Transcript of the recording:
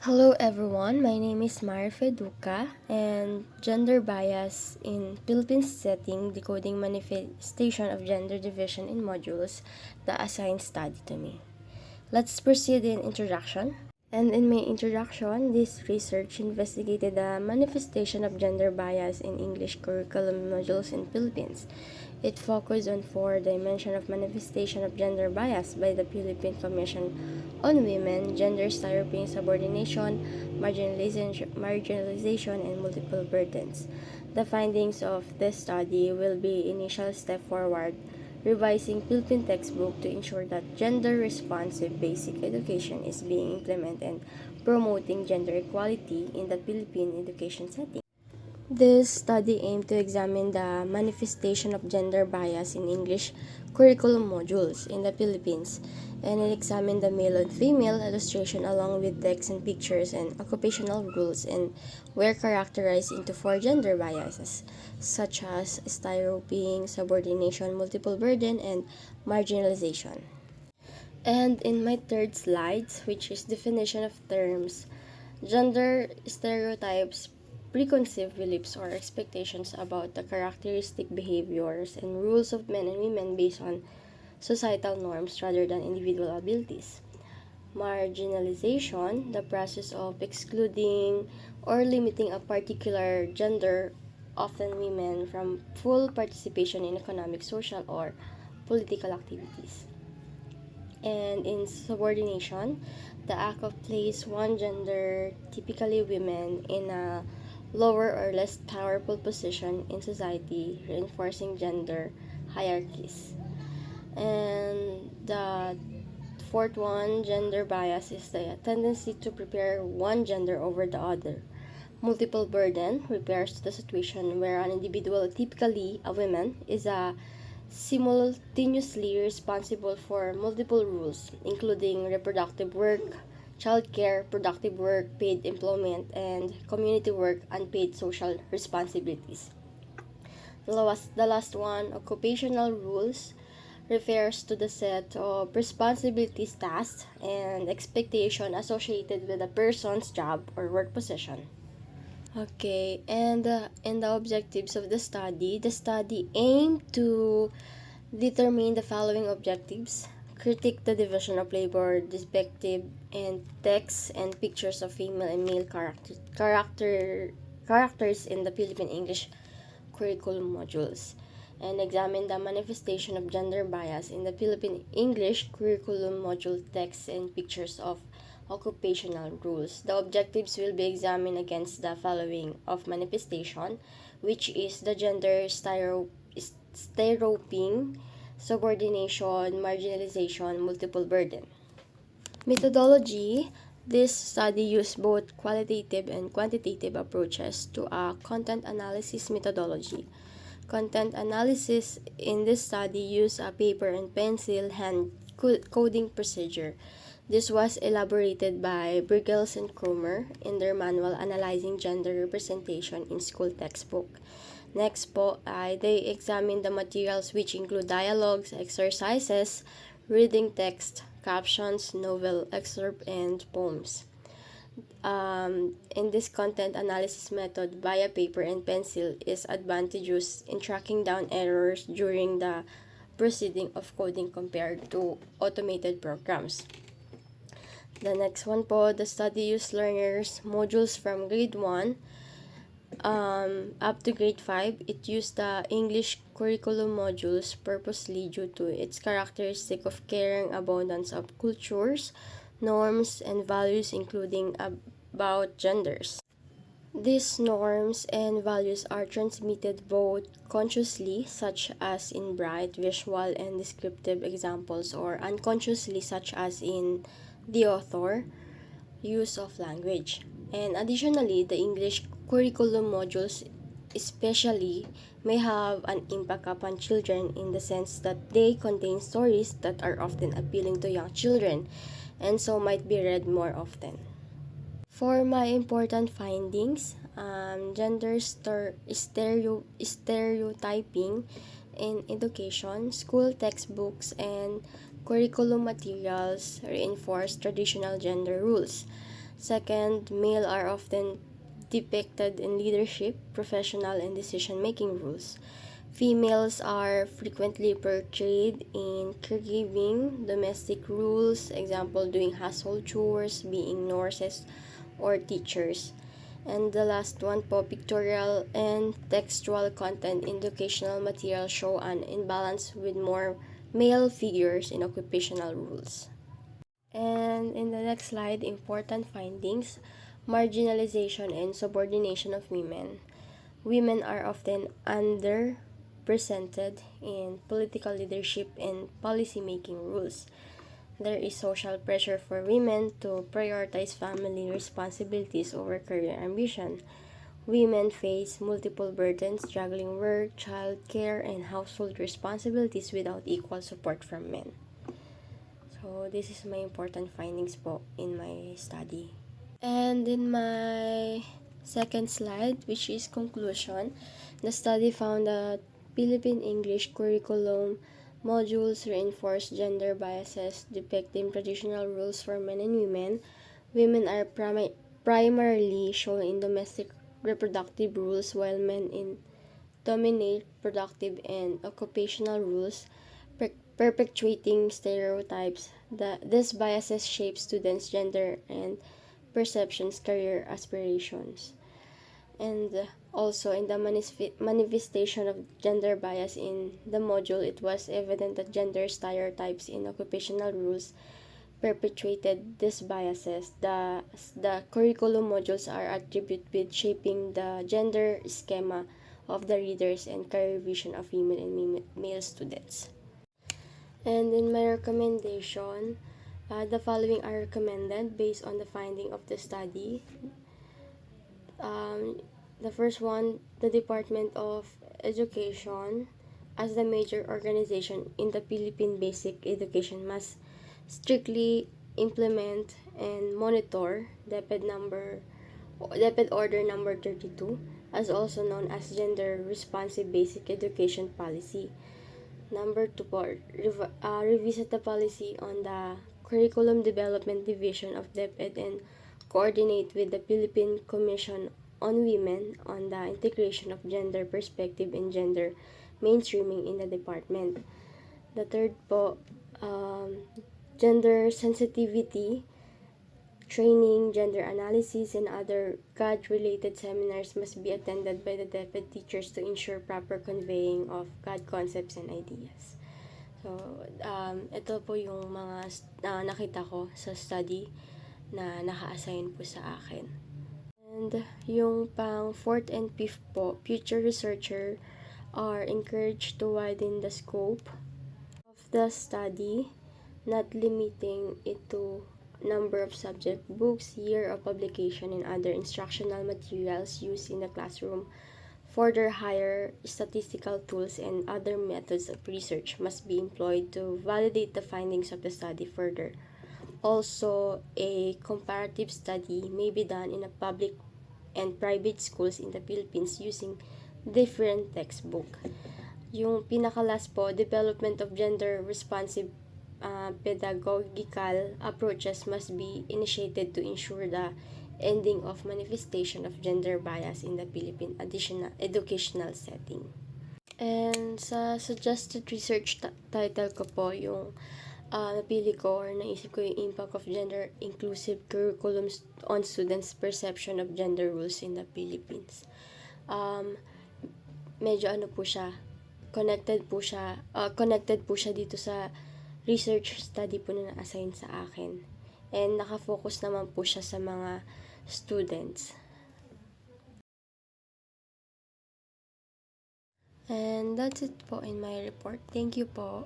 Hello everyone, my name is Marfe Duca and Gender Bias in Philippine Setting, Decoding Manifestation of Gender Division in Modules, the assigned study to me. Let's proceed in introduction. And in my introduction, this research investigated the manifestation of gender bias in English curriculum modules in Philippines. It focused on four dimensions of manifestation of gender bias by the Philippine Commission on Women, gender stereotyping, subordination, marginalization, and multiple burdens. The findings of this study will be initial step forward revising Philippine textbook to ensure that gender-responsive basic education is being implemented and promoting gender equality in the Philippine education setting. This study aimed to examine the manifestation of gender bias in English curriculum modules in the Philippines, and it examined the male and female illustration along with text and pictures and occupational rules and were characterized into four gender biases such as stereotyping, subordination, multiple burden, and marginalization. And in my third slide, which is definition of terms, gender stereotypes, preconceived beliefs or expectations about the characteristic behaviors and rules of men and women based on societal norms rather than individual abilities. Marginalization, the process of excluding or limiting a particular gender, often women, from full participation in economic, social, or political activities. And in subordination, the act of place one gender, typically women, in a lower or less powerful position in society, reinforcing gender hierarchies. And the fourth one, gender bias, is the tendency to prepare one gender over the other. Multiple burden refers to the situation where an individual, typically a woman, is simultaneously responsible for multiple roles, including reproductive work, childcare, productive work, paid employment, and community work, unpaid social responsibilities. The last one, occupational rules, refers to the set of responsibilities, tasks, and expectation associated with a person's job or work position. Okay, and in the objectives of the study aimed to determine the following objectives: critique the division of labor, perspective, and text and pictures of female and male characters in the Philippine English curriculum modules, and examine the manifestation of gender bias in the Philippine English curriculum module text and pictures of occupational rules. The objectives will be examined against the following of manifestation, which is the gender stereotyping, subordination, marginalization, multiple burden. Methodology. This study used both qualitative and quantitative approaches to a content analysis methodology. Content analysis in this study used a paper and pencil hand coding procedure. This was elaborated by Burgels and Cromer in their manual analyzing gender representation in school textbook. Next po ay they examine the materials which include dialogues, exercises, reading text, captions, novel excerpt, and poems. In this content analysis method via paper and pencil is advantageous in tracking down errors during the proceeding of coding compared to automated programs. The next one po, the study used learners modules from grade 1 up to grade 5. It used the English curriculum modules purposely due to its characteristic of caring abundance of cultures, norms, and values including about genders. These norms and values are transmitted both consciously, such as in bright, visual, and descriptive examples, or unconsciously, such as in the author, use of language. And additionally, the English curriculum modules especially may have an impact upon children in the sense that they contain stories that are often appealing to young children and so might be read more often. For my important findings, stereotyping in education, school textbooks, and curriculum materials reinforce traditional gender rules. Second, male are often depicted in leadership, professional, and decision-making roles. Females are frequently portrayed in caregiving, domestic roles, example doing household chores, being nurses or teachers. And the last one po, pictorial and textual content in educational material show an imbalance with more male figures in occupational roles. And in the next slide, important findings, marginalization and subordination of women. Women are often underrepresented in political leadership and policy-making roles. There is social pressure for women to prioritize family responsibilities over career ambition. Women face multiple burdens juggling work, childcare, and household responsibilities without equal support from men. So, this is my important findings po in my study. And in my second slide, which is conclusion, the study found that Philippine English curriculum modules reinforce gender biases depicting traditional roles for men and women. Women are primarily shown in domestic reproductive roles while men dominate productive and occupational roles, perpetuating stereotypes. This biases shape students' gender and perceptions, career aspirations. And also in the manifestation of gender bias in the module, it was evident that gender stereotypes in occupational roles perpetuated these biases. The curriculum modules are attributed with shaping the gender schema of the readers and career vision of female and male students. And in my recommendation, the following are recommended based on the finding of the study. Um, the first one, the Department of Education, as the major organization in the Philippine basic education, must strictly implement and monitor DepEd Order number 32, as also known as Gender Responsive Basic Education Policy. Number 2 po, revisit the policy on the Curriculum Development Division of DepEd and coordinate with the Philippine Commission on Women on the integration of gender perspective and gender mainstreaming in the department. The third po, gender sensitivity training, gender analysis, and other God-related seminars must be attended by the DepEd teachers to ensure proper conveying of God concepts and ideas. So, ito po yung mga nakita ko sa study na naka-assign po sa akin. And yung pang fourth and fifth po, future researcher are encouraged to widen the scope of the study, not limiting it to number of subject books, year of publication, and other instructional materials used in the classroom. Further, higher statistical tools and other methods of research must be employed to validate the findings of the study further. Also, a comparative study may be done in a public and private schools in the Philippines using different textbook. Yung pinaka-last po, development of gender responsive pedagogical approaches must be initiated to ensure the ending of manifestation of gender bias in the Philippine educational setting. And sa suggested research title ko po, yung napili ko or naisip ko yung impact of gender inclusive curriculums on students' perception of gender roles in the Philippines. Medyo po siya, connected po siya dito sa research study po na na-assign sa akin. And nakafocus naman po siya sa mga students. And that's it po in my report. Thank you po.